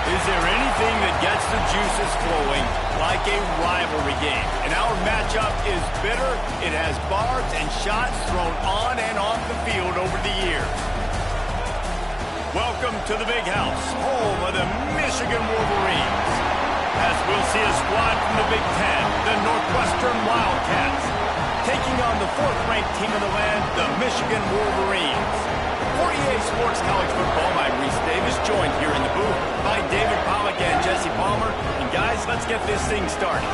Is there anything that gets the juices flowing like a rivalry game? And our matchup is bitter. It has barbs and shots thrown on and off the field over the years. Welcome to the Big House, home of the Michigan Wolverines. As we'll see a squad from the Big Ten, the Northwestern Wildcats, taking on the fourth-ranked team of the land, the Michigan Wolverines. For EA Sports College Football, I'm Reese Davis, joined here in the booth by David Pollack and Jesse Palmer. And guys, let's get this thing started.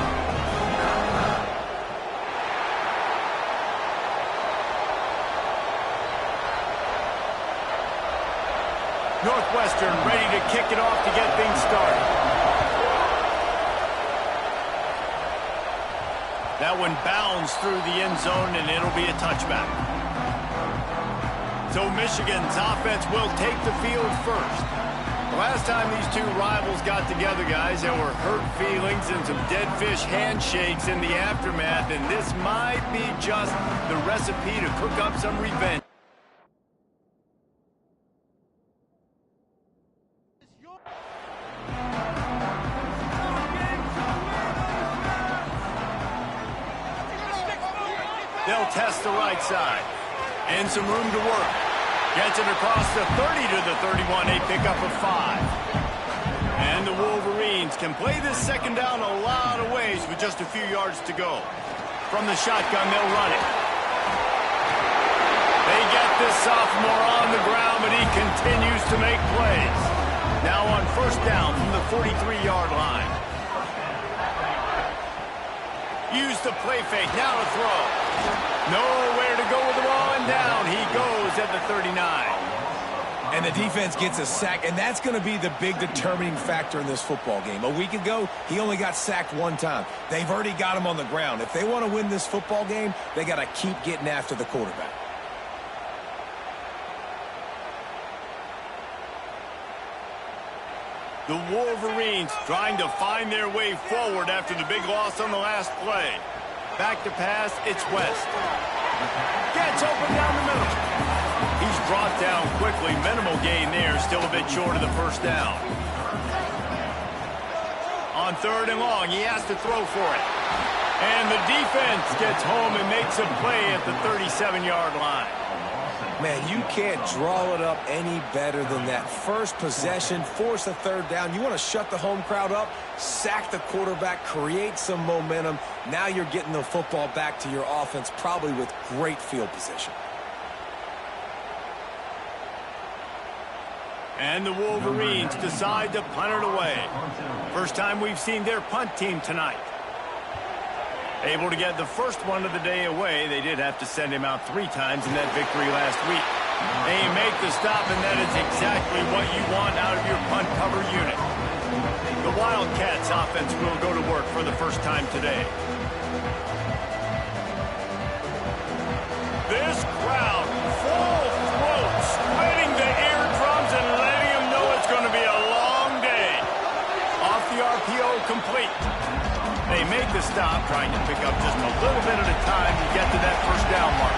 Northwestern ready to kick it off to get things started. That one bounds through the end zone, and it'll be a touchback. So Michigan's offense will take the field first. The last time these two rivals got together, guys, there were hurt feelings and some dead fish handshakes in the aftermath, and this might be just the recipe to cook up some revenge. They'll test the right side. And some room to work. Gets it across the 30 to the 31. A pickup of 5. And the Wolverines can play this second down a lot of ways with just a few yards to go. From the shotgun, they'll run it. They get this sophomore on the ground, but he continues to make plays. Now on first down from the 43-yard line. Use the play fake. Now to throw. Nowhere to go with the ball, and down he goes at the 39. And the defense gets a sack, and that's going to be the big determining factor in this football game. A week ago, he only got sacked one time. They've already got him on the ground. If they want to win this football game, they got to keep getting after the quarterback. The Wolverines trying to find their way forward after the big loss on the last play. Back to pass, it's West. Gets open down the middle. He's brought down quickly. Minimal gain there, still a bit short of the first down. On third and long, he has to throw for it. And the defense gets home and makes a play at the 37-yard line. Man, you can't draw it up any better than that. First possession, force a third down. You want to shut the home crowd up, sack the quarterback, create some momentum. Now you're getting the football back to your offense, probably with great field position. And the Wolverines decide to punt it away. First time we've seen their punt team tonight. Able to get the first one of the day away. They did have to send him out 3 times in that victory last week. They make the stop, and that is exactly what you want out of your punt cover unit. The Wildcats offense will go to work for the first time today. This crowd, full throat, splitting the eardrums and letting them know it's going to be a long day. Off the RPO, complete. They make the stop, trying to pick up just a little bit at a time to get to that first down mark.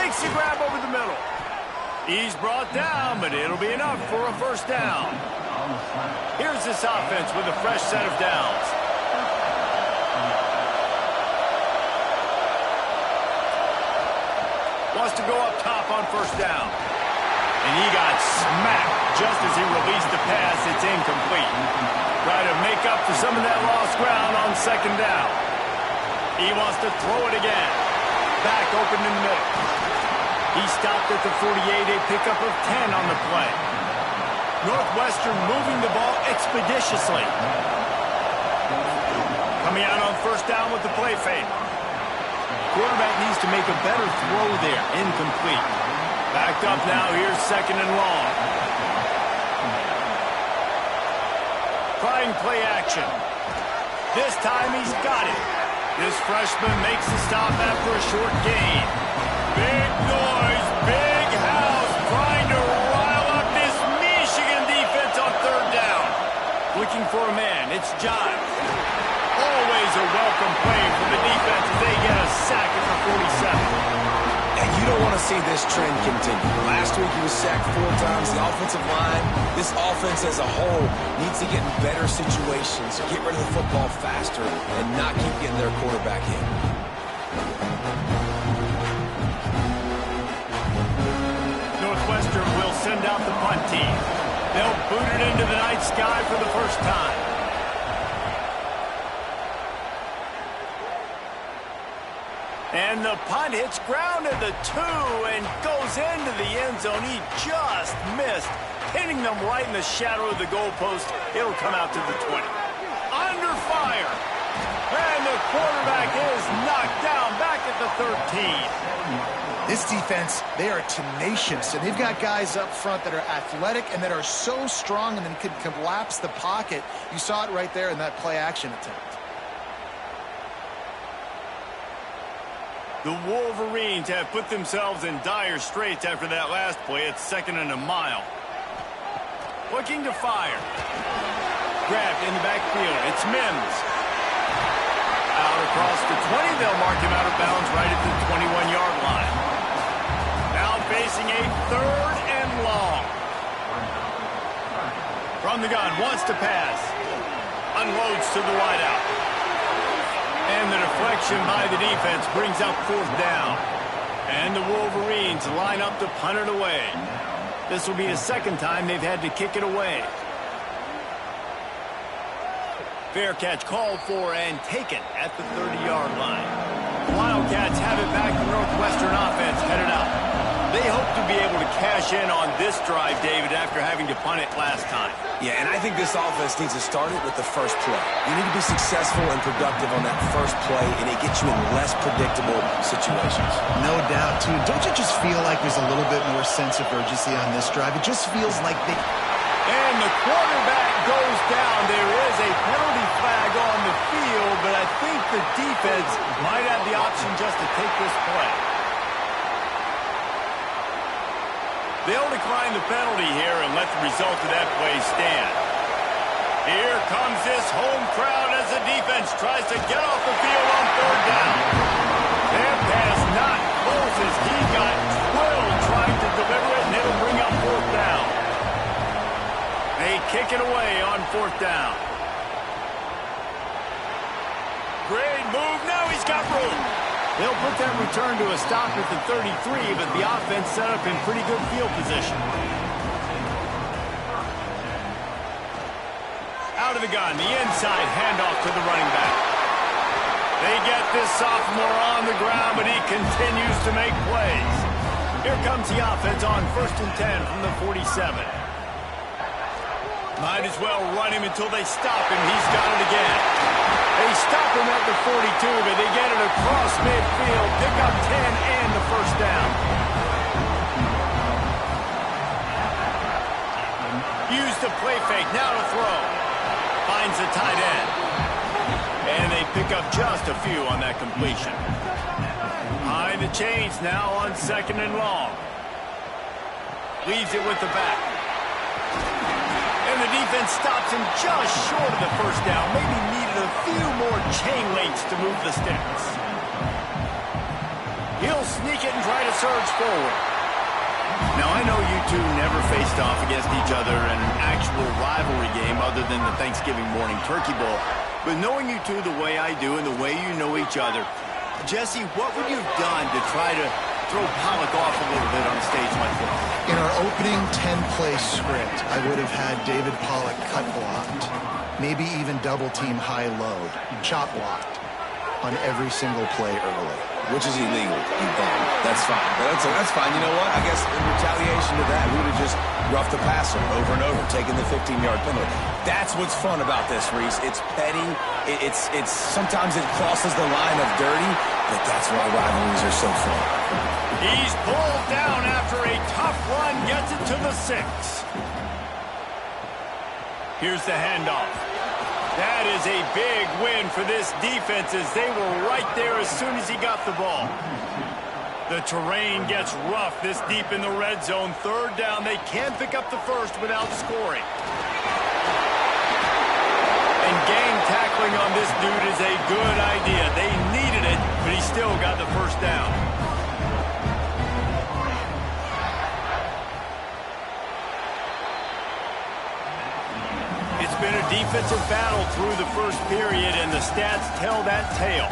Makes the grab over the middle. He's brought down, but it'll be enough for a first down. Here's this offense with a fresh set of downs. Wants to go up top on first down. And he got smacked just as he released the pass. It's incomplete. Try to make up for some of that lost ground on second down. He wants to throw it again. Back open in the middle. He stopped at the 48, a pickup of 10 on the play. Northwestern moving the ball expeditiously. Coming out on first down with the play fake. Quarterback needs to make a better throw there. Incomplete. Backed up now, here's second and long. Trying play action. This time he's got it. This freshman makes the stop after a short gain. Big noise, big house, trying to rile up this Michigan defense on third down. Looking for a man, it's John. Always a welcome play for the defense as they get a sack at the 47. And you don't want to see this this trend continue. Last week he was sacked 4 times. The offensive line, this offense as a whole, needs to get in better situations, get rid of the football faster, and not keep getting their quarterback hit. Northwestern will send out the punt team. They'll boot it into the night sky for the first time. And the punt hits ground at the 2 and goes into the end zone. He just missed, hitting them right in the shadow of the goalpost. It'll come out to the 20. Under fire. And the quarterback is knocked down back at the 13. This defense, they are tenacious, and they've got guys up front that are athletic and that are so strong and then can collapse the pocket. You saw it right there in that play-action attempt. The Wolverines have put themselves in dire straits after that last play. It's 2nd and a mile. Looking to fire. Grabbed in the backfield. It's Mims. Out across the 20. They'll mark him out of bounds right at the 21-yard line. Now facing a 3rd and long. From the gun. Wants to pass. Unloads to the wideout. And the deflection by the defense brings up 4th down. And the Wolverines line up to punt it away. This will be the 2nd time they've had to kick it away. Fair catch called for and taken at the 30-yard line. Wildcats have it back. The Northwestern offense headed out. They hope to be able to cash in on this drive, David, after having to punt it last time. Yeah, and I think this offense needs to start it with the first play. You need to be successful and productive on that first play, and it gets you in less predictable situations. No doubt, too. Don't you just feel like there's a little bit more sense of urgency on this drive? It just feels like they... And the quarterback goes down. There is a penalty flag on the field, but I think the defense might have the option just to take this play. They'll decline the penalty here and let the result of that play stand. Here comes this home crowd as the defense tries to get off the field on 3rd down. Their pass not close as he got twirled trying to deliver it, and it'll bring up 4th down. They kick it away on 4th down. Great move. Now he's got room. They'll put that return to a stop at the 33, but the offense set up in pretty good field position. Out of the gun, the inside handoff to the running back. They get this sophomore on the ground, but he continues to make plays. Here comes the offense on 1st and 10 from the 47. Might as well run him until they stop him. He's got it again. They stop him at the 42, but they get it across midfield, pick up 10 and the 1st down. Use the play fake, now to throw. Finds the tight end. And they pick up just a few on that completion. Behind the chains now on 2nd and long. Leaves it with the back. And the defense stops him just short of the 1st down. Maybe needed a few more chain links to move the sticks. He'll sneak it and try to surge forward. Now, I know you two never faced off against each other in an actual rivalry game other than the Thanksgiving morning turkey bowl. But knowing you two the way I do and the way you know each other, Jesse, what would you have done to try to throw Pollock off a little bit on a stage like this? In our opening 10-play script, I would have had David Pollock cut blocked, maybe even double-team high load, chop blocked on every single play early. Which is illegal, you bum. That's fine. But that's fine. You know what? I guess in retaliation to that, we would have just roughed the passer over and over, taking the 15-yard penalty. That's what's fun about this, Reese. It's petty. It's sometimes it crosses the line of dirty, but that's why rivalries are so fun. He's pulled down after a tough run, gets it to the 6. Here's the handoff. That is a big win for this defense as they were right there as soon as he got the ball. The terrain gets rough this deep in the red zone. 3rd down, they can't pick up the 1st without scoring. And gang tackling on this dude is a good idea. They needed it, but he still got the 1st down. defensive battle through the first period, and the stats tell that tale.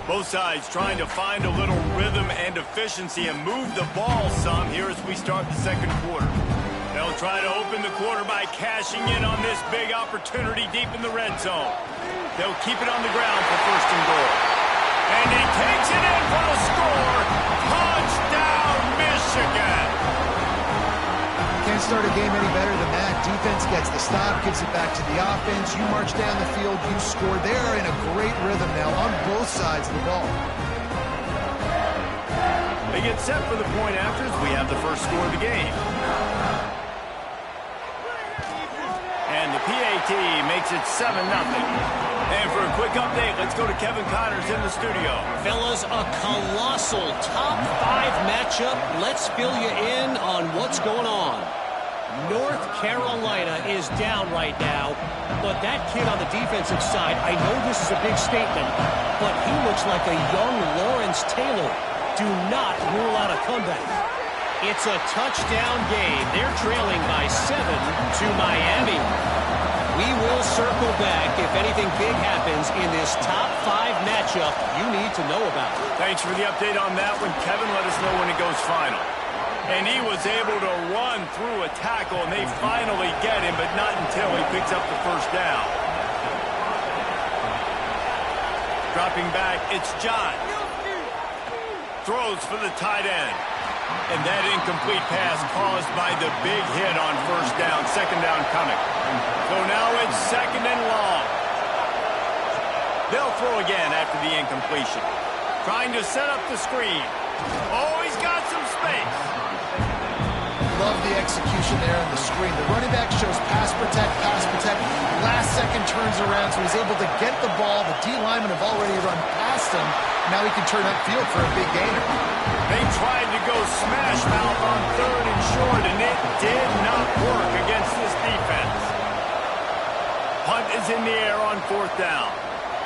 Both sides trying to find a little rhythm and efficiency and move the ball some here as we start the second quarter. They'll try to open the quarter by cashing in on this big opportunity deep in the red zone. They'll keep it on the ground for first and goal. And he takes it in for the score. Touchdown, Michigan! Can't start a game any better than that. Defense gets the stop, gives it back to the offense. You march down the field, you score. They're in a great rhythm now on both sides of the ball. They get set for the point afters. We have the first score of the game. And the PAT makes it 7-0. And for a quick update, let's go to Kevin Connors in the studio. Fellas, a colossal top 5 matchup. Let's fill you in on what's going on. North Carolina is down right now, but that kid on the defensive side, I know this is a big statement, but he looks like a young Lawrence Taylor. Do not rule out a comeback. It's a touchdown game. They're trailing by 7 to Miami. We will circle back if anything big happens in this top 5 matchup you need to know about. Thanks for the update on that one, Kevin. Let us know when it goes final. And he was able to run through a tackle, and they finally get him, but not until he picks up the first down. Dropping back, it's John. Throws for the tight end. And that incomplete pass caused by the big hit on first down. Second down coming. So now it's second and long. They'll throw again after the incompletion. Trying to set up the screen. Oh, he's got some space. Love the execution there on the screen. The running back shows pass protect, pass protect. Last second turns around, so he's able to get the ball. The D linemen have already run past him. Now he can turn upfield for a big gainer. They tried to go smash mouth on third and short, and it did not work against this defense. Punt is in the air on fourth down.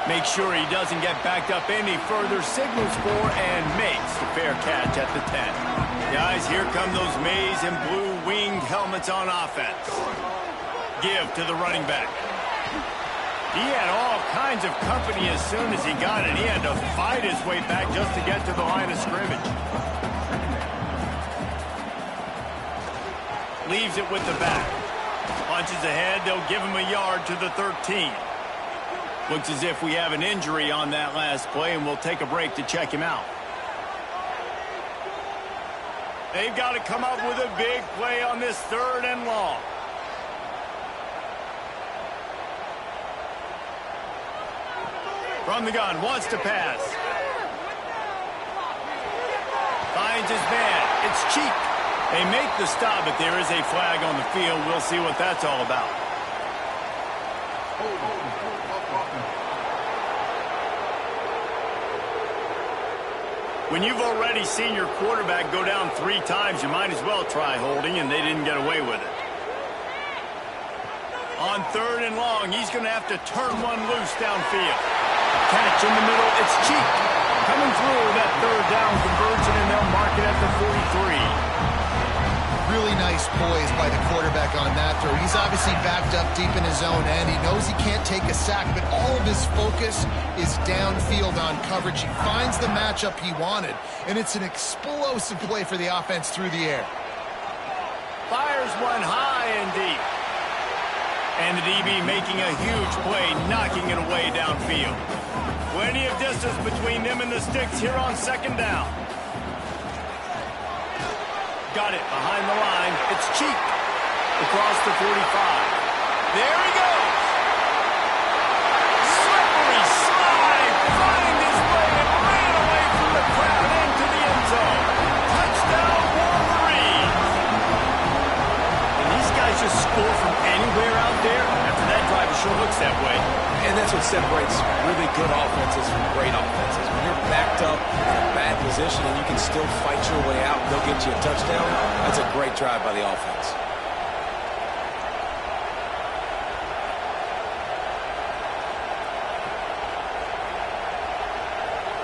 Make sure he doesn't get backed up any further, signals for and makes the fair catch at the 10. Guys, here come those maize and blue winged helmets on offense. Give to the running back. He had all kinds of company as soon as he got it. He had to fight his way back just to get to the line of scrimmage. Leaves it with the back. Punches ahead, they'll give him a yard to the 13. Looks as if we have an injury on that last play, and we'll take a break to check him out. They've got to come up with a big play on this third and long. From the gun, wants to pass. Finds his man. It's Cheek. They make the stop, but there is a flag on the field. We'll see what that's all about. When you've already seen your quarterback go down 3 times, you might as well try holding, and they didn't get away with it. On third and long, he's going to have to turn one loose downfield. Catch in the middle, it's Cheek. Coming through that third down conversion, and they'll mark it at the 43. Really nice poise by the quarterback on that throw. He's obviously backed up deep in his own end. He knows he can't take a sack, but all of his focus is downfield on coverage. He finds the matchup he wanted, and it's an explosive play for the offense through the air. Fires one high and deep. And the DB making a huge play, knocking it away downfield. Plenty of distance between them and the sticks here on second down. Got it behind the line. It's Cheek across the 45. There he goes. Slippery slide. Find his way and ran away from the crowd into the end zone. Touchdown, Wolverine. And these guys just score from anywhere out there. After that drive, it sure looks that way. And that's what separates really good offenses from great offenses. When you're backed up in a bad position and you can still fight your way out and they'll get you a touchdown, that's a great drive by the offense.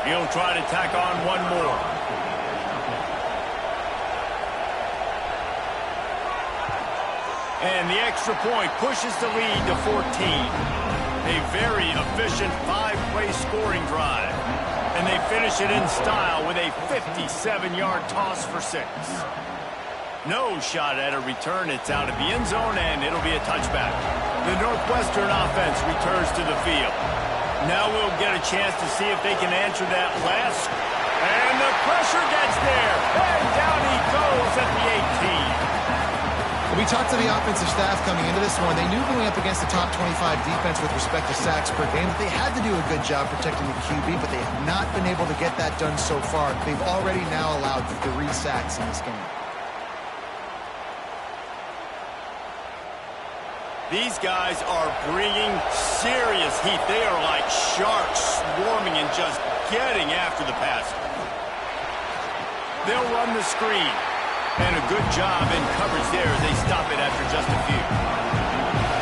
He'll try to tack on one more. And the extra point pushes the lead to 14. A very efficient 5-play scoring drive. And they finish it in style with a 57-yard toss for 6. No shot at a return. It's out of the end zone, and it'll be a touchback. The Northwestern offense returns to the field. Now we'll get a chance to see if they can answer that last. And the pressure gets there. And down he goes at the 18. We talked to the offensive staff coming into this one. They knew going up against the top 25 defense with respect to sacks per game that they had to do a good job protecting the QB, but they have not been able to get that done so far. They've already now allowed 3 sacks in this game. These guys are bringing serious heat. They are like sharks swarming and just getting after the passer. They'll run the screen. And a good job in coverage there as they stop it after just a few.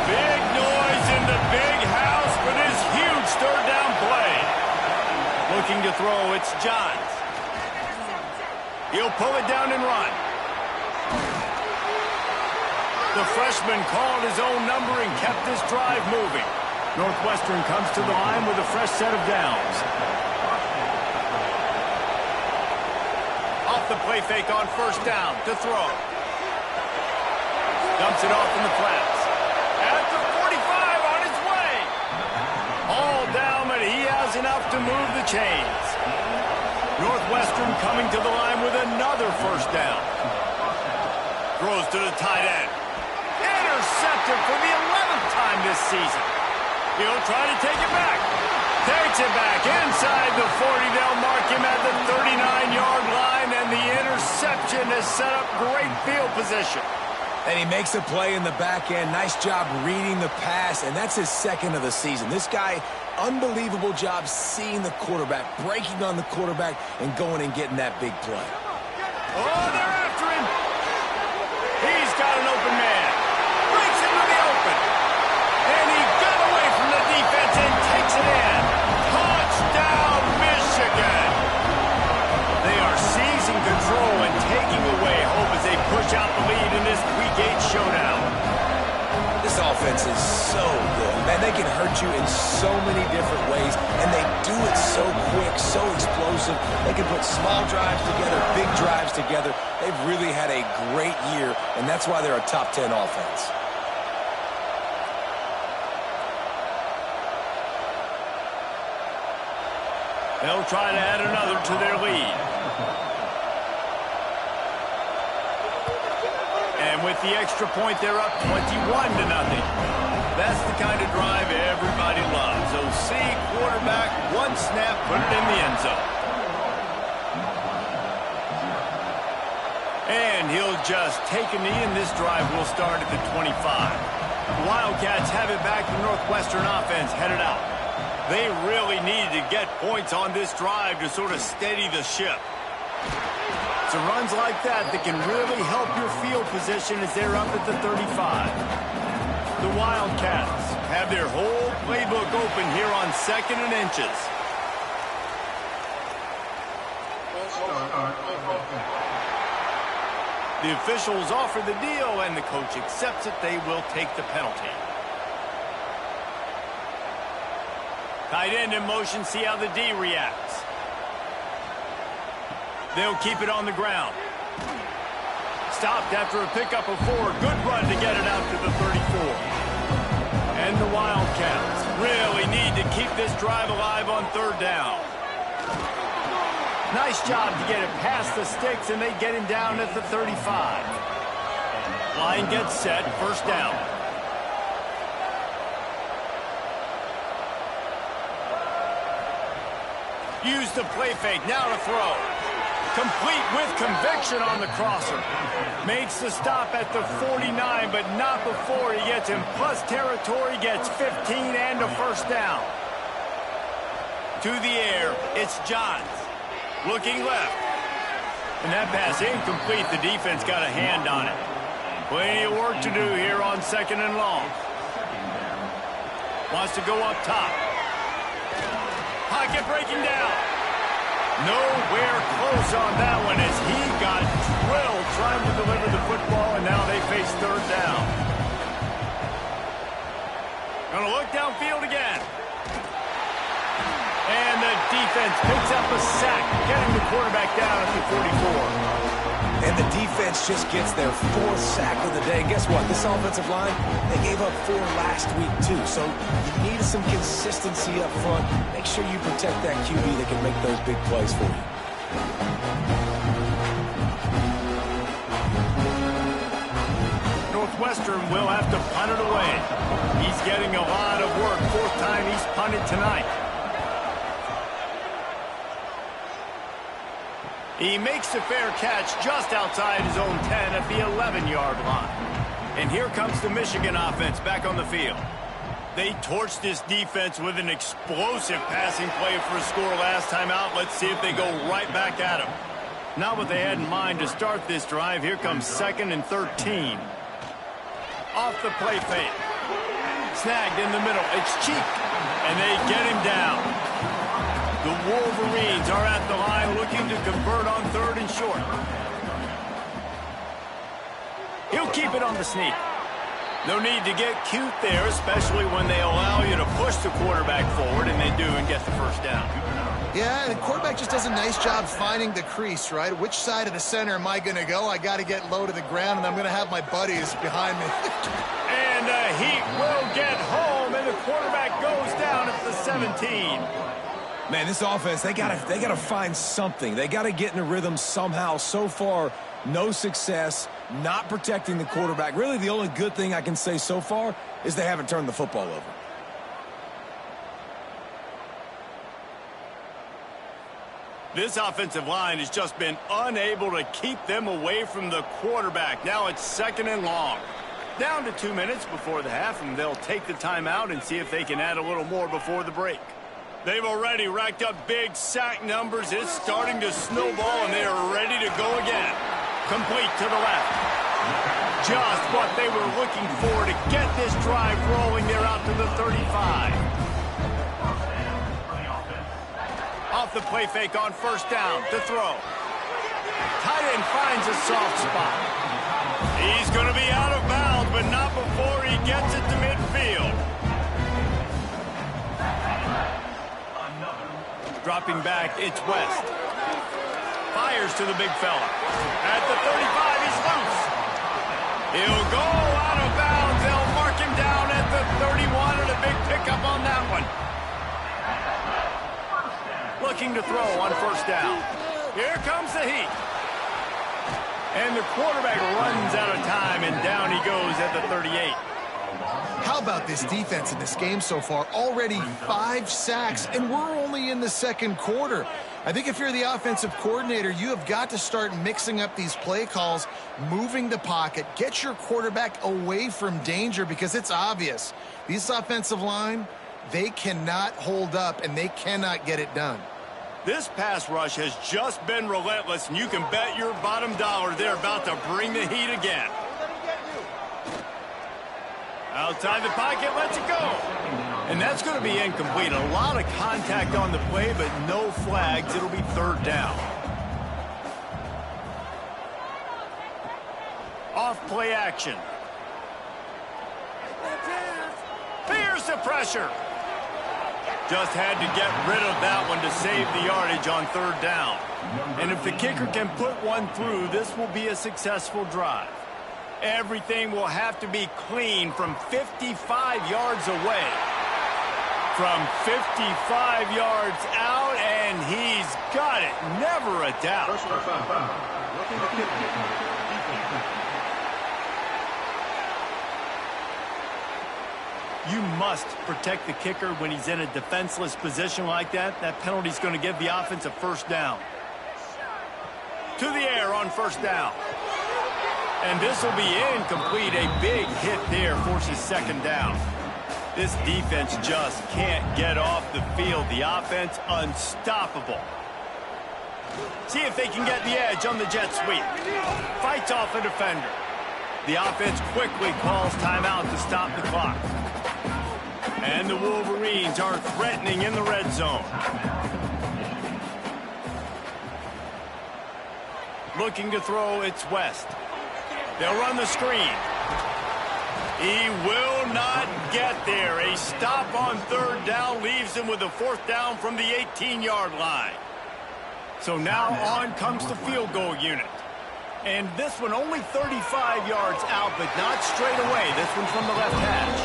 Big noise in the big house for this huge third down play. Looking to throw, it's Johns. He'll pull it down and run. The freshman called his own number and kept this drive moving. Northwestern comes to the line with a fresh set of downs. Off the play fake on first down to throw. Dumps it off in the flats. At the 45 on his way. All down, but he has enough to move the chains. Northwestern coming to the line with another first down. Throws to the tight end. Intercepted for the 11th time this season. He'll try to take it back. Takes it back inside the 40. They'll mark him at the 39-yard line, and the interception has set up great field position. And he makes a play in the back end. Nice job reading the pass, and that's his 2nd of the season. This guy, unbelievable job seeing the quarterback, breaking on the quarterback, and going and getting that big play. Oh, they're after him. He's got an open man. Breaks into the open. And he got away from the defense and takes it in. Touchdown, Michigan. They are seizing control and taking away hope as they push out the lead in this Week 8 showdown. This offense is so good. Man, they can hurt you in so many different ways, and they do it so quick, so explosive. They can put small drives together, big drives together. They've really had a great year, and that's why they're a top 10 offense. They'll try to add another to their lead. And with the extra point, they're up 21-0. That's the kind of drive everybody loves. OC, quarterback, one snap, put it in the end zone. And he'll just take a knee, and this drive will start at the 25. The Wildcats have it back. The Northwestern offense headed out. They really need to get points on this drive to sort of steady the ship. It's runs like that that can really help your field position as they're up at the 35. The Wildcats have their whole playbook open here on 2nd and inches. The officials offer the deal, and the coach accepts it. They will take the penalty. Tight end in motion, see how the D reacts. They'll keep it on the ground. Stopped after a pickup of 4. Good run to get it out to the 34. And the Wildcats really need to keep this drive alive on 3rd down. Nice job to get it past the sticks, and they get him down at the 35. Line gets set, first down. Use the play fake, now to throw. Complete with conviction on the crosser. Makes the stop at the 49, but not before he gets in plus territory, gets 15 and a first down. To the air, it's Johns. Looking left. And that pass incomplete. The defense got a hand on it. Plenty of work to do here on 2nd and long. Wants to go up top. Pocket breaking down. Nowhere close on that one as he got drilled trying to deliver the football, and now they face third down. Gonna look downfield again. And the defense picks up a sack, getting the quarterback down at the 44. And the defense just gets their 4th sack of the day. And guess what? This offensive line, they gave up 4 last week too. So you need some consistency up front. Make sure you protect that QB that can make those big plays for you. Northwestern will have to punt it away. He's getting a lot of work. 4th time he's punted tonight. He makes a fair catch just outside his own 10 at the 11-yard line. And here comes the Michigan offense back on the field. They torched this defense with an explosive passing play for a score last time out. Let's see if they go right back at him. Not what they had in mind to start this drive. Here comes 2nd and 13. Off the play fake. Snagged in the middle. It's Cheek. And they get him down. The Wolverines are at the line looking to convert on 3rd and short. He'll keep it on the sneak. No need to get cute there, especially when they allow you to push the quarterback forward, and they do and get the 1st down. Yeah, the quarterback just does a nice job finding the crease, right? Which side of the center am I going to go? I got to get low to the ground, and I'm going to have my buddies behind me. And Heat will get home, and the quarterback goes down at the 17. Man, this offense, they gotta find something. They gotta get in a rhythm somehow. So far, no success, not protecting the quarterback. Really, the only good thing I can say so far is they haven't turned the football over. This offensive line has just been unable to keep them away from the quarterback. Now it's 2nd and long. Down to 2 minutes before the half, and they'll take the timeout and see if they can add a little more before the break. They've already racked up big sack numbers. It's starting to snowball, and they are ready to go again. Complete to the left. Just what they were looking for to get this drive rolling. They're out to the 35. Off the play fake on 1st down to throw. Tight end finds a soft spot. He's going to be out of bounds, but not before he gets it to midfield. Dropping back, it's West. Fires to the big fella. At the 35, he's loose. He'll go out of bounds. They'll mark him down at the 31, and a big pickup on that one. Looking to throw on 1st down. Here comes the Heat. And the quarterback runs out of time, and down he goes at the 38. How about this defense in this game so far? Already 5 sacks, and we're only in the 2nd quarter. I think if you're the offensive coordinator, you have got to start mixing up these play calls, moving the pocket, get your quarterback away from danger, because it's obvious. These offensive line, they cannot hold up, and they cannot get it done. This pass rush has just been relentless, and you can bet your bottom dollar they're about to bring the heat again. Outside the pocket, lets it go. And that's going to be incomplete. A lot of contact on the play, but no flags. It'll be 3rd down. Off play action. Fears the pressure. Just had to get rid of that one to save the yardage on 3rd down. And if the kicker can put one through, this will be a successful drive. Everything will have to be clean from 55 yards away. From 55 yards out, and he's got it. Never a doubt. You must protect the kicker when he's in a defenseless position like that. That penalty's going to give the offense a 1st down. To the air on 1st down. And this will be incomplete. A big hit there forces 2nd down. This defense just can't get off the field. The offense unstoppable. See if they can get the edge on the jet sweep. Fights off a defender. The offense quickly calls timeout to stop the clock. And the Wolverines are threatening in the red zone. Looking to throw, it's West. They'll run the screen. He will not get there. A stop on third down leaves him with a fourth down from the 18-yard line. So now on comes the field goal unit. And this one only 35 yards out, but not straight away. This one from the left hash.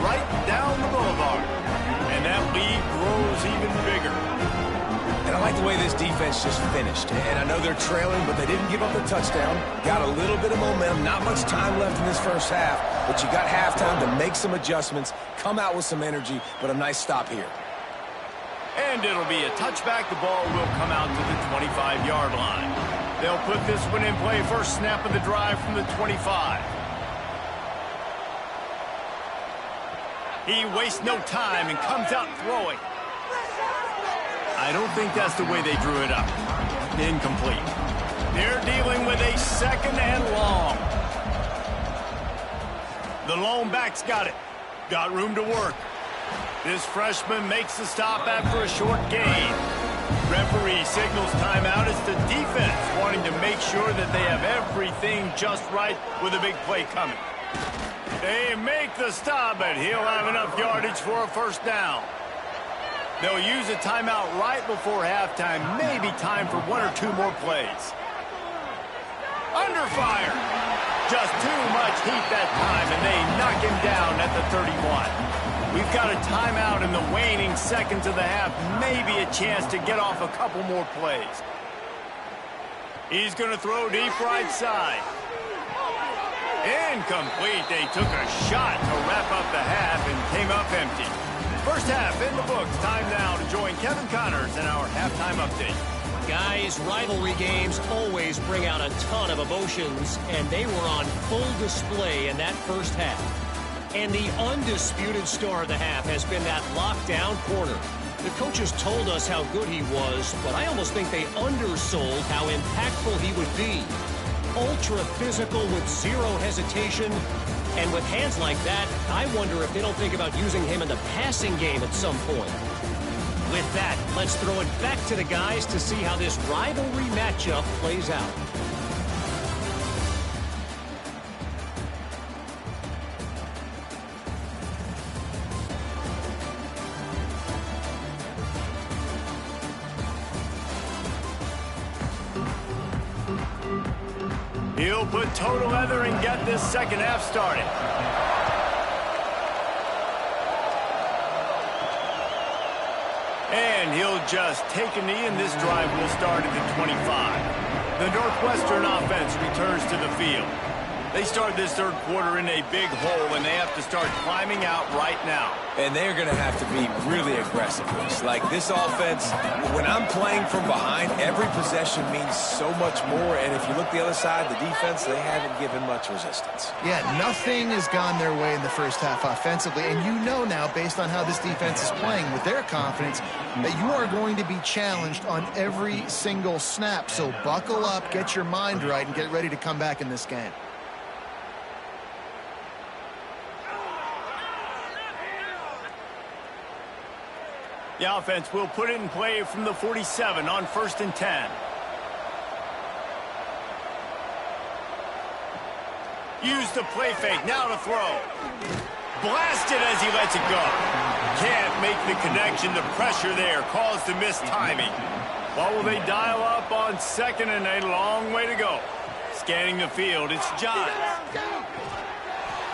Right down the boulevard. And that lead grows even bigger. And I like the way this defense just finished. And I know they're trailing, but they didn't give up the touchdown. Got a little bit of momentum. Not much time left in this first half, but you got halftime to make some adjustments, come out with some energy, but a nice stop here. And it'll be a touchback. The ball will come out to the 25-yard line. They'll put this one in play. First snap of the drive from the 25. He wastes no time and comes out throwing. I don't think that's the way they drew it up. Incomplete. They're dealing with a second and long. The lone back's got it. Got room to work. This freshman makes the stop after a short gain. Referee signals timeout. It's the defense wanting to make sure that they have everything just right with a big play coming. They make the stop, but he'll have enough yardage for a first down. They'll use a timeout right before halftime. Maybe time for one or two more plays. Under fire. Just too much heat that time, and they knock him down at the 31. We've got a timeout in the waning seconds of the half. Maybe a chance to get off a couple more plays. He's going to throw deep right side. Incomplete. They took a shot to wrap up the half and came up empty. First half in the books. Time now to join Kevin Connors in our halftime update. Guys, rivalry games always bring out a ton of emotions, and they were on full display in that first half. And the undisputed star of the half has been that lockdown corner. The coaches told us how good he was, but I almost think they undersold how impactful he would be. Ultra physical with zero hesitation. And with hands like that, I wonder if they don't think about using him in the passing game at some point. With that, let's throw it back to the guys to see how this rivalry matchup plays out. He'll put total leather and get this second half started. And he'll just take a knee, and this drive will start at the 25. The Northwestern offense returns to the field. They start this third quarter in a big hole, and they have to start climbing out right now. And they're going to have to be really aggressive. Like this offense, when I'm playing from behind, every possession means so much more. And if you look the other side, the defense, they haven't given much resistance. Yeah, nothing has gone their way in the first half offensively. And you know now, based on how this defense is playing with their confidence, that you are going to be challenged on every single snap. So buckle up, get your mind right, and get ready to come back in this game. The offense will put it in play from the 47 on 1st and 10. Use the play fake, now to throw. Blasted as he lets it go. Can't make the connection, the pressure there caused the missed timing. What will they dial up on 2nd and a long way to go? Scanning the field, it's Johns.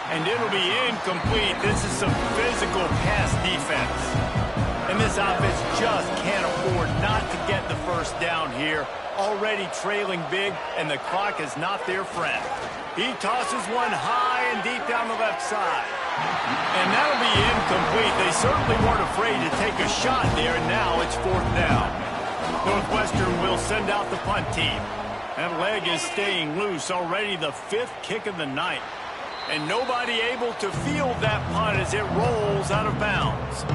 And it'll be incomplete. This is some physical pass defense. And this offense just can't afford not to get the first down here. Already trailing big, and the clock is not their friend. He tosses one high and deep down the left side. And that'll be incomplete. They certainly weren't afraid to take a shot there, and now it's 4th down. Northwestern will send out the punt team. That leg is staying loose, already the 5th kick of the night. And nobody able to field that punt as it rolls out of bounds.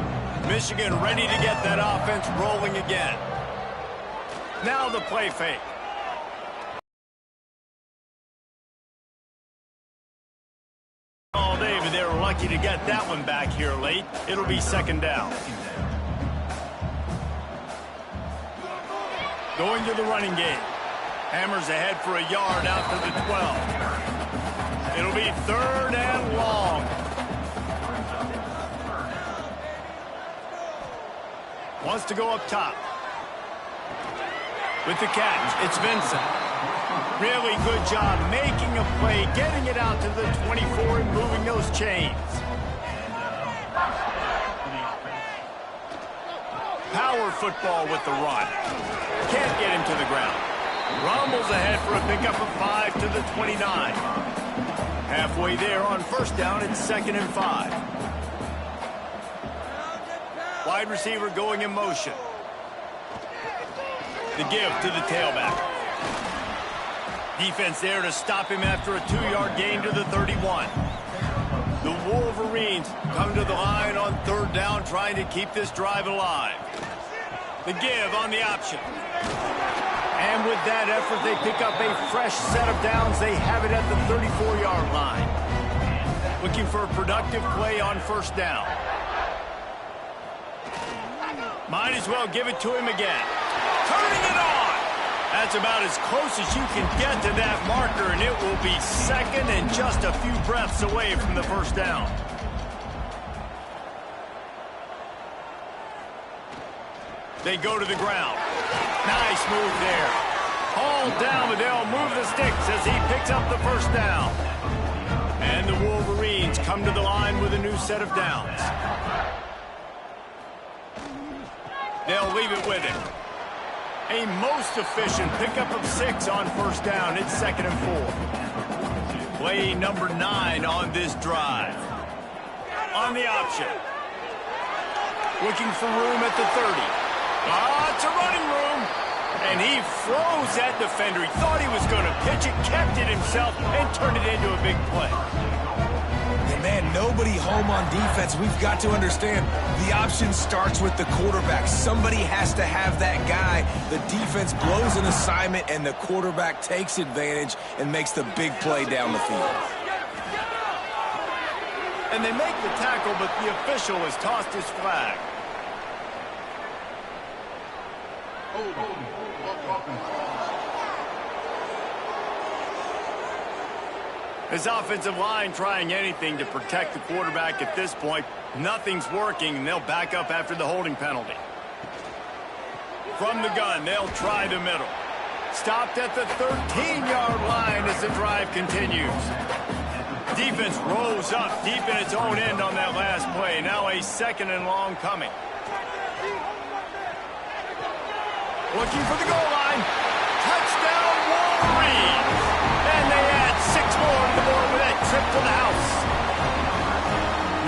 Michigan ready to get that offense rolling again. Now the play fake. All day, but they were lucky to get that one back here late. It'll be 2nd down. Going to the running game. Hammers ahead for a yard out to the 12. It'll be 3rd and long. Wants to go up top. With the catch, it's Vincent. Really good job making a play, getting it out to the 24 and moving those chains. Power football with the run. Can't get him to the ground. Rumbles ahead for a pickup of 5 to the 29. Halfway there on 1st down, it's 2nd and 5. Wide receiver going in motion. The give to the tailback. Defense there to stop him after a 2-yard gain to the 31. The Wolverines come to the line on 3rd down, trying to keep this drive alive. The give on the option. And with that effort, they pick up a fresh set of downs. They have it at the 34-yard line. Looking for a productive play on 1st down. Might as well give it to him again. Turning it on. That's about as close as you can get to that marker, and it will be 2nd and just a few breaths away from the 1st down. They go to the ground. Nice move there. Hauled down, but they'll move the sticks as he picks up the 1st down. And the Wolverines come to the line with a new set of downs. They'll leave it with him. A most efficient pickup of 6 on 1st down. It's 2nd and 4. Play number 9 on this drive. On the option. Looking for room at the 30. It's a running room. And he froze that defender. He thought he was going to pitch it, kept it himself, and turned it into a big play. And man, nobody home on defense. We've got to understand the option starts with the quarterback. Somebody has to have that guy. The defense blows an assignment, and the quarterback takes advantage and makes the big play down the field. And they make the tackle, but the official has tossed his flag. His offensive line trying anything to protect the quarterback at this point. Nothing's working, and they'll back up after the holding penalty. From the gun, they'll try the middle. Stopped at the 13-yard line as the drive continues. Defense rose up deep in its own end on that last play. Now a 2nd and long coming. Looking for the goal line. Touchdown, Wolverines. And they add 6 more to the board with that trip to the house.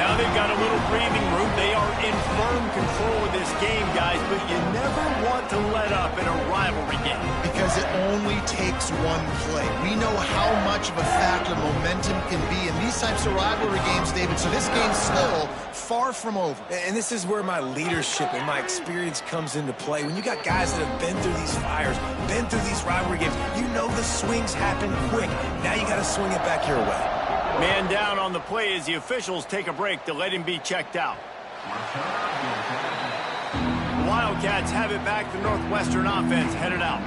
Now they've got a little breathing room. They are in firm control of this game, guys, but you never want to let up in a rivalry game. Because it only takes one play. We know how much of a factor momentum can be in these types of rivalry games, David, so this game's still far from over. And this is where my leadership and my experience comes into play. When you got guys that have been through these fires, been through these rivalry games, you know the swings happen quick. Now you got to swing it back your way. Man down on the play as the officials take a break to let him be checked out. The Wildcats have it back. The Northwestern offense headed out.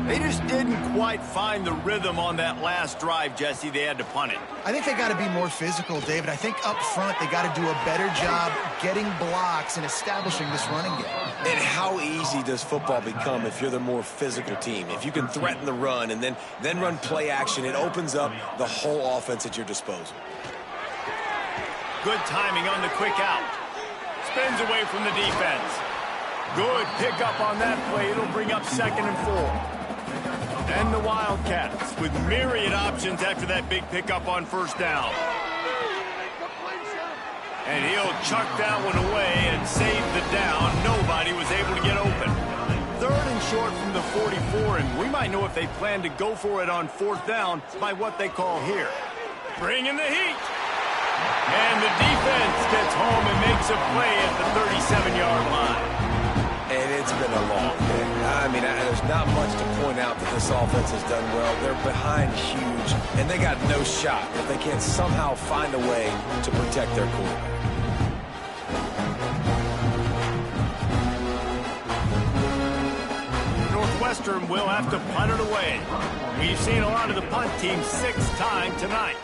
They just didn't quite find the rhythm on that last drive, Jesse. They had to punt it. I think they got to be more physical, David. I think up front they got to do a better job getting blocks and establishing this running game. And how easy does football become if you're the more physical team? If you can threaten the run and then run play action, it opens up the whole offense at your disposal. Good timing on the quick out. Spins away from the defense. Good pickup on that play. It'll bring up 2nd and 4. And the Wildcats with myriad options after that big pickup on 1st down. And he'll chuck that one away and save the down. Nobody was able to get open. 3rd and short from the 44, and we might know if they plan to go for it on 4th down by what they call here. Bring in the heat. And the defense gets home and makes a play at the 37-yard line. And it's been a long day. I mean, there's not much to point out that this offense has done well. They're behind huge, and they got no shot if they can't somehow find a way to protect their quarterback. Northwestern will have to punt it away. We've seen a lot of the punt team 6 times tonight.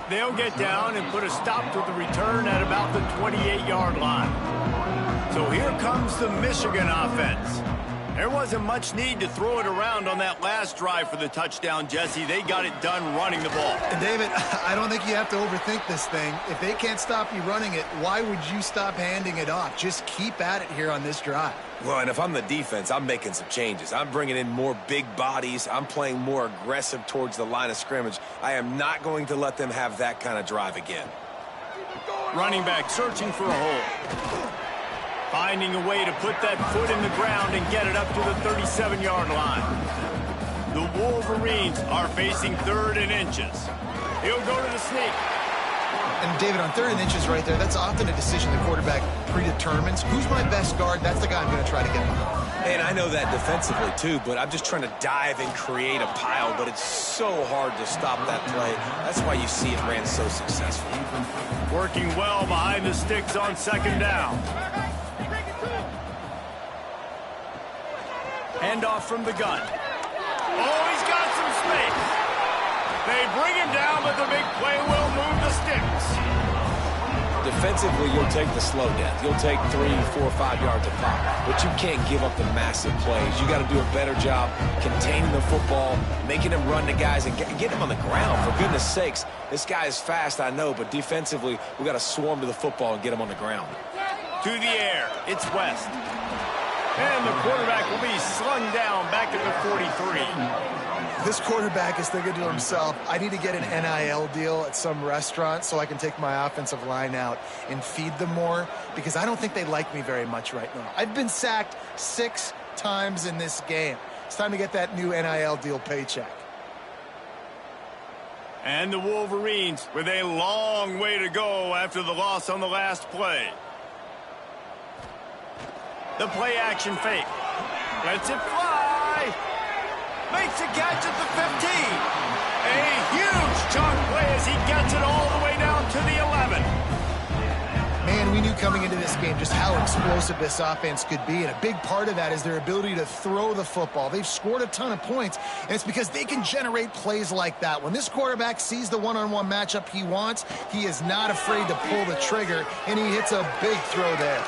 They'll get down and put a stop to the return at about the 28-yard line. So here comes the Michigan offense. There wasn't much need to throw it around on that last drive for the touchdown, Jesse. They got it done running the ball. And David, I don't think you have to overthink this thing. If they can't stop you running it, why would you stop handing it off? Just keep at it here on this drive. Well, and if I'm the defense, I'm making some changes. I'm bringing in more big bodies. I'm playing more aggressive towards the line of scrimmage. I am not going to let them have that kind of drive again. Running back searching for a hole. Finding a way to put that foot in the ground and get it up to the 37-yard line. The Wolverines are facing 3rd and inches. He'll go to the sneak. And David, on 3rd and inches right there, that's often a decision the quarterback predetermines. Who's my best guard? That's the guy I'm going to try to get behind. And I know that defensively too, but I'm just trying to dive and create a pile, but it's so hard to stop that play. That's why you see it ran so successfully. Working well behind the sticks on 2nd down. Handoff from the gun. Oh, he's got some space. They bring him down, but the big play will move the sticks. Defensively, you'll take the slow death. You'll take 3, 4, 5 yards of pop, but you can't give up the massive plays. You got to do a better job containing the football, making him run to guys, and get him on the ground. For goodness sakes, this guy is fast, I know, but defensively, we got to swarm to the football and get him on the ground. To the air, it's West. And the quarterback will be slung down back at the 43. This quarterback is thinking to himself, I need to get an NIL deal at some restaurant so I can take my offensive line out and feed them more, because I don't think they like me very much right now. I've been sacked 6 times in this game. It's time to get that new NIL deal paycheck. And the Wolverines with a long way to go after the loss on the last play. The play action fake. Lets it fly. Makes a catch at the 15. A huge chunk play as he gets it all the way down to the 11. Man, we knew coming into this game just how explosive this offense could be, and a big part of that is their ability to throw the football. They've scored a ton of points, and it's because they can generate plays like that. When this quarterback sees the one-on-one matchup he wants, he is not afraid to pull the trigger, and he hits a big throw there.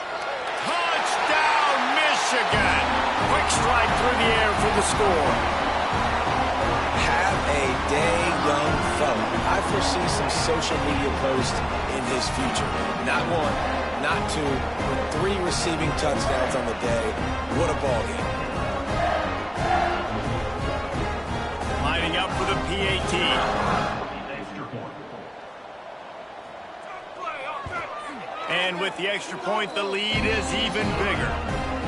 Touchdown, Michigan! Quick strike through the air for the score. Have a day, young fella. I foresee some social media posts in his future. Not 1, not 2, but 3 receiving touchdowns on the day. What a ball game. Lining up for the PAT. And with the extra point, the lead is even bigger.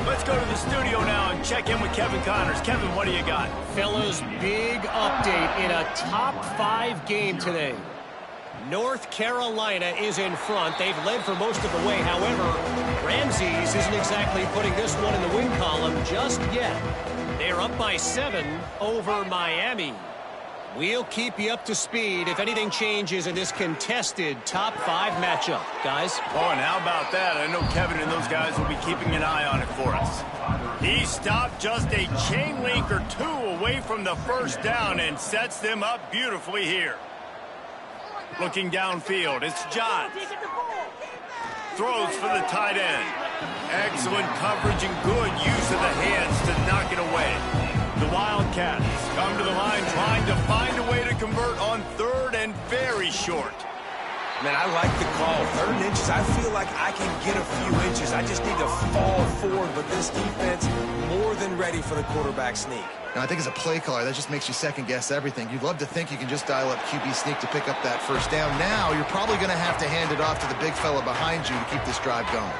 Let's go to the studio now and check in with Kevin Connors. Kevin, what do you got? Fellas, big update in a top 5 game today. North Carolina is in front. They've led for most of the way. However, Ramses isn't exactly putting this one in the win column just yet. They're up by 7 over Miami. We'll keep you up to speed if anything changes in this contested top 5 matchup. Guys? Oh, and how about that? I know Kevin and those guys will be keeping an eye on it for us. He stopped just a chain link or 2 away from the first down and sets them up beautifully here. Looking downfield, it's Johns. Throws for the tight end. Excellent coverage and good use of the hands to knock it away. The Wildcats come to the line trying to find a way to convert on 3rd and very short. Man, I like the call. 3rd and inches. I feel like I can get a few inches. I just need to fall forward, but this defense more than ready for the quarterback sneak. Now, I think as a play caller, that just makes you second-guess everything. You'd love to think you can just dial up QB sneak to pick up that first down. Now, you're probably going to have to hand it off to the big fella behind you to keep this drive going.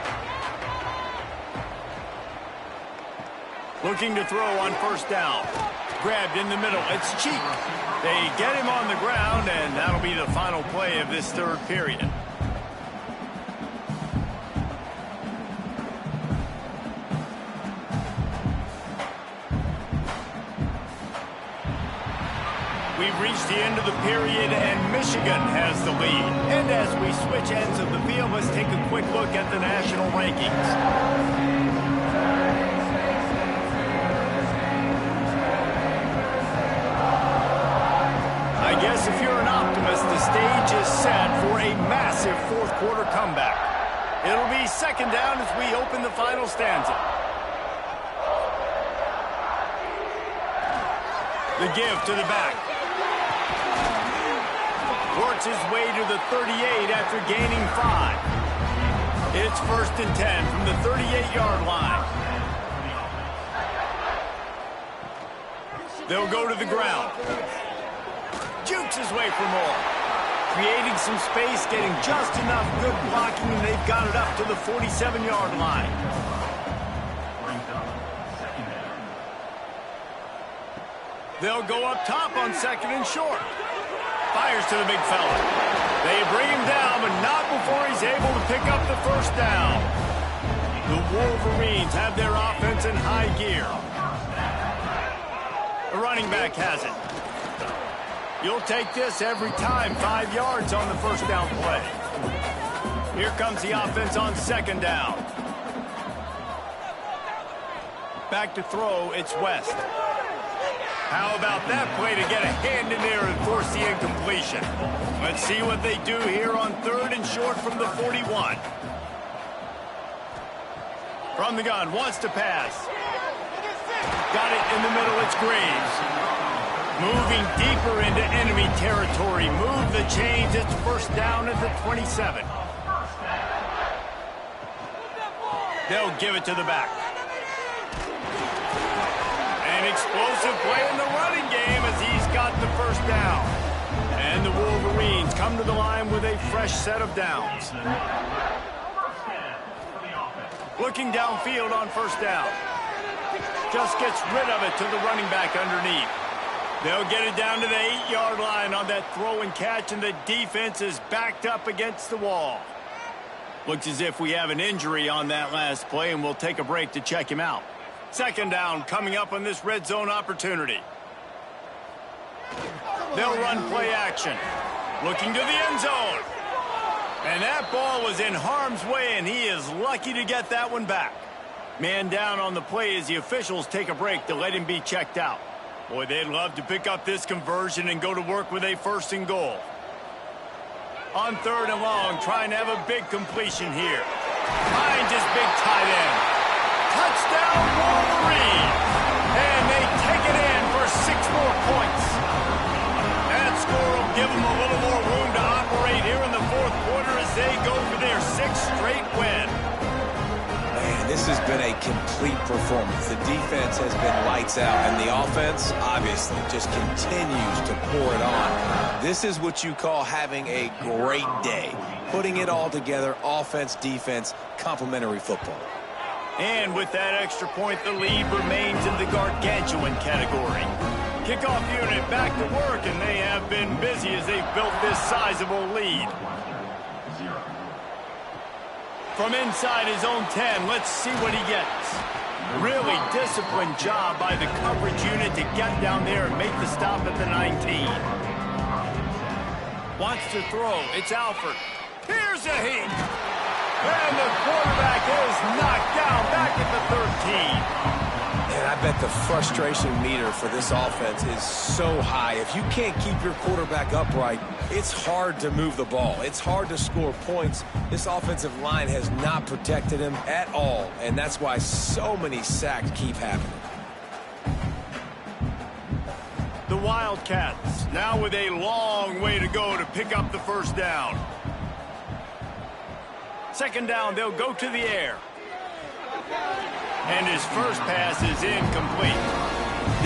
Looking to throw on 1st down. Grabbed in the middle. It's Cheek. They get him on the ground, and that'll be the final play of this 3rd period. we've reached the end of the period, and Michigan has the lead. And as we switch ends of the field, let's take a quick look at the national rankings. I guess if you're an optimist, the stage is set for a massive fourth-quarter comeback. It'll be second down as we open the final stanza. The give to the back. Works his way to the 38 after gaining 5. It's 1st and 10 from the 38-yard line. They'll go to the ground. Jukes his way for more. Creating some space, getting just enough good blocking, and they've got it up to the 47-yard line. They'll go up top on 2nd and short. Fires to the big fella. They bring him down, but not before he's able to pick up the first down. The Wolverines have their offense in high gear. The running back has it. You'll take this every time. 5 yards on the first down play. Here comes the offense on 2nd down. Back to throw, it's West. How about that play to get a hand in there and force the incompletion? Let's see what they do here on 3rd and short from the 41. From the gun, wants to pass. Got it in the middle, it's Graves. Moving deeper into enemy territory. Move the chains, it's 1st down at the 27. They'll give it to the back. An explosive play in the running game as he's got the first down. And the Wolverines come to the line with a fresh set of downs. Looking downfield on 1st down. Just gets rid of it to the running back underneath. They'll get it down to the 8-yard line on that throw and catch, and the defense is backed up against the wall. Looks as if we have an injury on that last play, and we'll take a break to check him out. 2nd down coming up on this red zone opportunity. They'll run play action. Looking to the end zone. And that ball was in harm's way, and he is lucky to get that one back. Man down on the play as the officials take a break to let him be checked out. Boy, they'd love to pick up this conversion and go to work with a 1st and goal. On 3rd and long, trying to have a big completion here. Finds his big tight end. Touchdown, Wolverine! And they take it in for 6 more points. That score will give them a little more room to operate here in the 4th quarter as they go for their 6th straight win. Man, this has been a complete performance. The defense has been lights out, and the offense, obviously, just continues to pour it on. This is what you call having a great day. Putting it all together, offense, defense, complementary football. And with that extra point, the lead remains in the gargantuan category. Kickoff unit back to work, and they have been busy as they've built this sizable lead. From inside his own 10, let's see what he gets. Really disciplined job by the coverage unit to get down there and make the stop at the 19. Wants to throw. It's Alford. Here's a heat. And the quarterback is knocked down back at the 13. And I bet the frustration meter for this offense is so high. If you can't keep your quarterback upright, it's hard to move the ball. It's hard to score points. This offensive line has not protected him at all, and that's why so many sacks keep happening. The Wildcats now with a long way to go to pick up the first down. 2nd down, they'll go to the air. And his first pass is incomplete.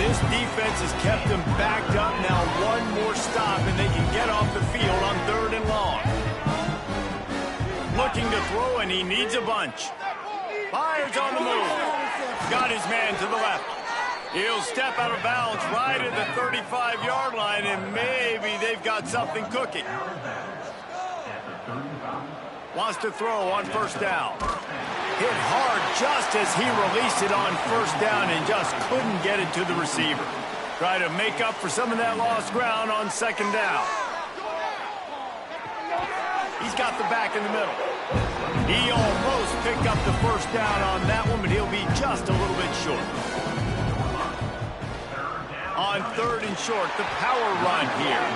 This defense has kept them backed up. Now one more stop, and they can get off the field on 3rd and long. Looking to throw, and he needs a bunch. Fires on the move. Got his man to the left. He'll step out of bounds right at the 35-yard line, and maybe they've got something cooking. Wants to throw on 1st down. Hit hard just as he released it on 1st down and just couldn't get it to the receiver. Try to make up for some of that lost ground on second down. He's got the back in the middle. He almost picked up the first down on that one, but he'll be just a little bit short. On third and short, the power run here.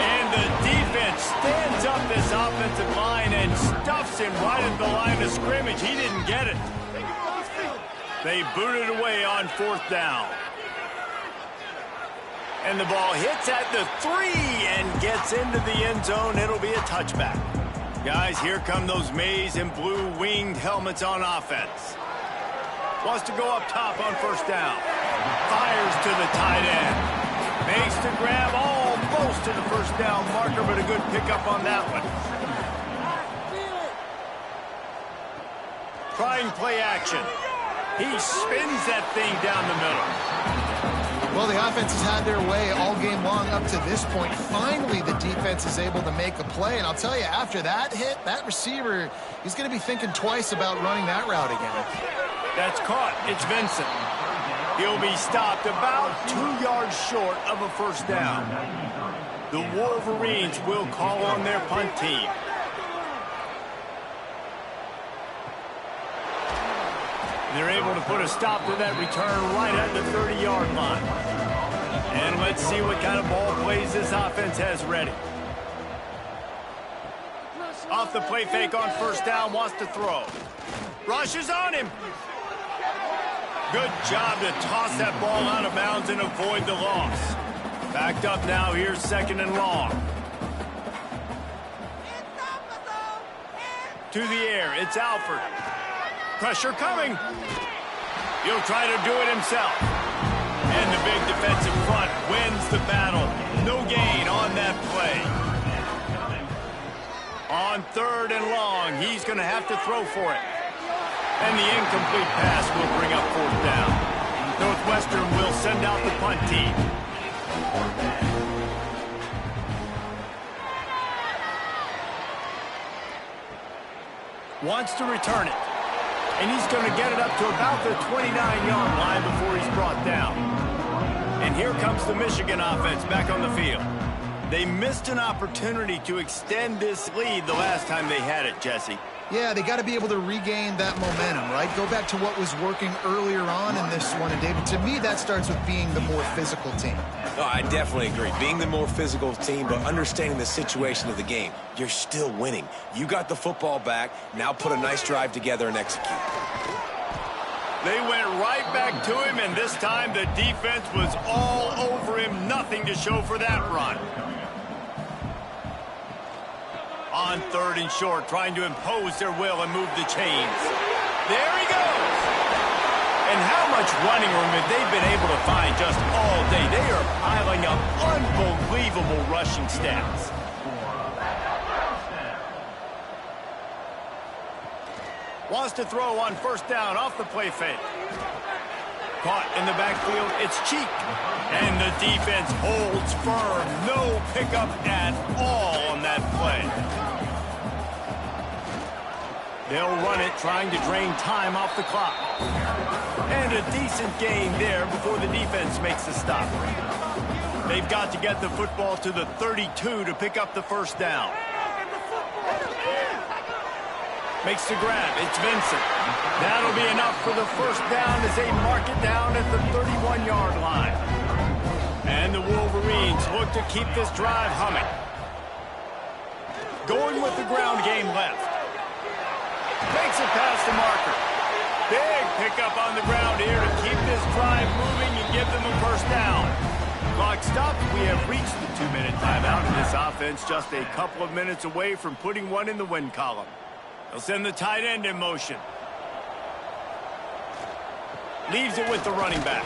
And the defense stands up this offensive line and stuffs him right at the line of scrimmage. He didn't get it. They booted away on fourth down. And the ball hits at the 3 and gets into the end zone. It'll be a touchback. Guys, here come those maize and blue winged helmets on offense. Wants to go up top on first down. Fires to the tight end. Makes the grab almost to the first down marker, but a good pickup on that one. Trying play action. He spins that thing down the middle. Well, the offense has had their way all game long up to this point. Finally, the defense is able to make a play. And I'll tell you, after that hit, that receiver, he's going to be thinking twice about running that route again. That's caught. It's Vincent. He'll be stopped about 2 yards short of a first down. The Wolverines will call on their punt team. They're able to put a stop to that return right at the 30-yard line. And let's see what kind of ball plays this offense has ready. Off the play fake on first down, wants to throw. Rushes on him. Good job to toss that ball out of bounds and avoid the loss. Backed up now, here's second and long. To the air, it's Alford. Pressure coming. He'll try to do it himself. And the big defensive front wins the battle. No gain on that play. On third and long, he's going to have to throw for it. And the incomplete pass will bring up fourth down. Northwestern will send out the punt team. Wants to return it. And he's going to get it up to about the 29-yard line before he's brought down. And here comes the Michigan offense back on the field. They missed an opportunity to extend this lead the last time they had it, Jesse. Yeah, they got to be able to regain that momentum, right? Go back to what was working earlier on in this one. And, David, to me, that starts with being the more physical team. Oh, I definitely agree. Being the more physical team, but understanding the situation of the game. You're still winning. You got the football back. Now put a nice drive together and execute. They went right back to him, and this time the defense was all over him. Nothing to show for that run. On third and short, trying to impose their will and move the chains. There he goes. And how much running room have they been able to find just all day? They are piling up unbelievable rushing stats. Wants to throw on first down off the play fake. Caught in the backfield, it's Cheek. And the defense holds firm. No pickup at all on that play. They'll run it, trying to drain time off the clock. And a decent gain there before the defense makes the stop. They've got to get the football to the 32 to pick up the first down. Makes the grab. It's Vincent. That'll be enough for the first down as they mark it down at the 31-yard line. And the Wolverines look to keep this drive humming. Going with the ground game left. Makes it past the marker. Big pickup on the ground here to keep this drive moving and give them a first down. Clock stopped. We have reached the 2-minute timeout, and this offense just a couple of minutes away from putting one in the win column. They'll send the tight end in motion. Leaves it with the running back.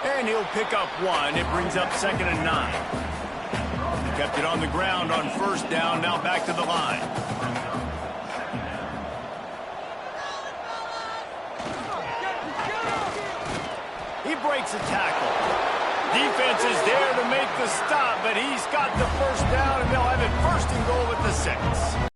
And he'll pick up one. It brings up second and 9. Kept it on the ground on first down. Now back to the line. He breaks a tackle. Defense is there to make the stop, but he's got the first down, and they'll have it first and goal at the 6.